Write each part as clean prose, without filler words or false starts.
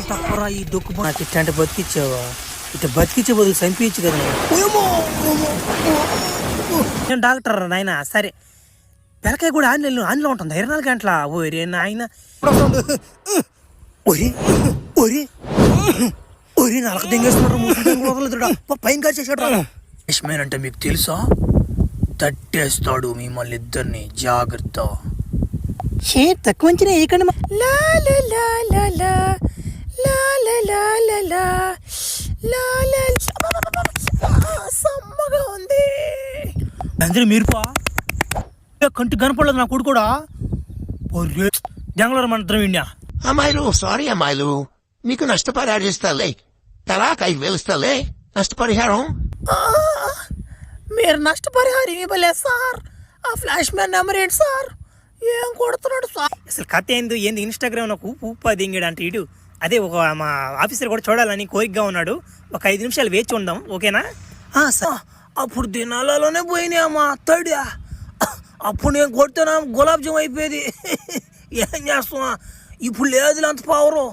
తప్పరా ఈ డొక్కు నాకు ఇట్లాంటి బతికిచ్చావా? ఇట్లా బతికిచ్చే బదులు చంపించు కదా. నేను డాక్టర్ నాయన. సరే పిల్లకాయ కూడా ఆన్లో ఉంటుంది 24 గంటల. ఓరే నాయన ఒరి నలక దెంగేస్తున్నాడు. పైన కాల్చేసాడు. యష్మేన్ అంటే మీకు తెలుసా? తట్టేస్తాడు మిమ్మల్ని ఇద్దరిని. జాగ్రత్త. తక్కువ సమ్మగా ఉంది. అందరూ మీరుపా కంటి కనపడలేదు నా కొడు కూడా. జంగళూరు మంత్రం ఇండియా. అమ్మాయిలు సారీ అమ్మాయిలు, మీకు నష్టపరిహారం ఇస్తాలే. తలాక్ 5,000 ఇస్తాలే నష్టపరిహారం. మీరు నష్టపరిహారం ఇవ్వలేదు సార్. ఆ ఫ్లాష్ మ్యాన్ నెంబర్ ఏంటి సార్? ఏం కొడుతున్నాడు సార్? అసలు కథ ఏంది ఇన్స్టాగ్రామ్ నాకు ఉప్పు దింగాడు అంటే ఇటు. అదే ఒక మా ఆఫీసర్ కూడా చూడాలని కోరికగా ఉన్నాడు. ఒక 5 నిమిషాలు వేచి ఉందాం, ఓకేనా? సార్ అప్పుడు దినాలలోనే పోయినాయి అమ్మా తడియా. అప్పుడు నేను కొడితేనా గులాబ్ జామ్ అయిపోయేది. ఏం చేస్తున్నా ఇప్పుడు లేదు అంత పవరు.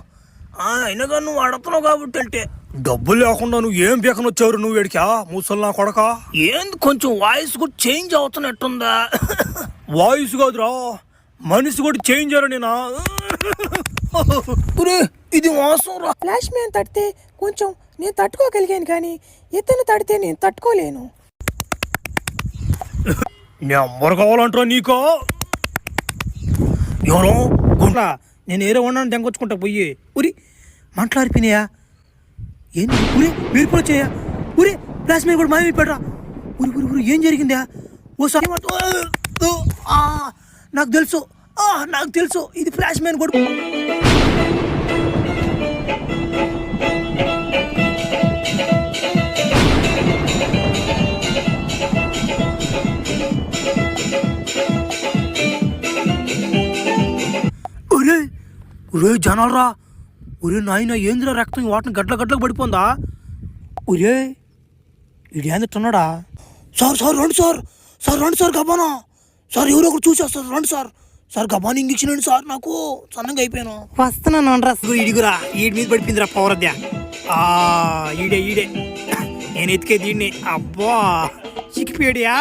అయినా కానీ నువ్వు అడుగుతున్నావు కాబట్టి. అంటే డబ్బులు లేకుండా నువ్వు ఏం పీకని వచ్చావు నువ్వు వేడికా ముసల్లా కొడక? ఏంది కొంచెం వాయిస్ కూడా చేంజ్ అవుతున్నట్టుందా? వాయిస్ కాదురా, మనిషి కూడా చేంజ్ అయ్యారు. నేనా ఇది మోసం రా. ఫ్లాష్ మ్యాన్ తడితే కొంచెం నేను తట్టుకోగలిగాను, కానీ ఇతను తడితే నేను తట్టుకోలేను. నెంబర్ కావాలంటారా నీకో? ఎవరో గుంట్లా నేను ఏదో ఉన్నాను దెంగొచ్చుకుంటా పోయి. ఉరి మాట్లాడిపోయినాయా? ఏంది ఉరి మీరు కూడా చేయా? ఉరి ఫ్లాష్ మ్యాన్ కూడా మాయమైపోయాడ్రా. ఉరి ఏం జరిగిందా? ఓసారి నాకు తెలుసు ఇది ఫ్లాష్ మ్యాన్ కూడా. ఒరే జనాలరా, ఒరే నాయన ఏందిరా రక్తం వాటిని గట్లకు పడిపోందా? ఒరే ఇది ఏందిట్టున్నాడా? సార్ రండి సార్ గబానా. సార్ ఎవరో ఒకరు చూసేస్తారు, రండి సార్ గబాన్ ఇంజక్షన్ అండి సార్, నాకు సన్నంగా అయిపోయాను. వస్తున్నాను ఇడిగురా. ఈడి మీద పడిపోయిందిరా పౌరద్య. ఈడే నేను ఎతికే దీన్ని. అబ్బా చిక్కిపోయాడియా.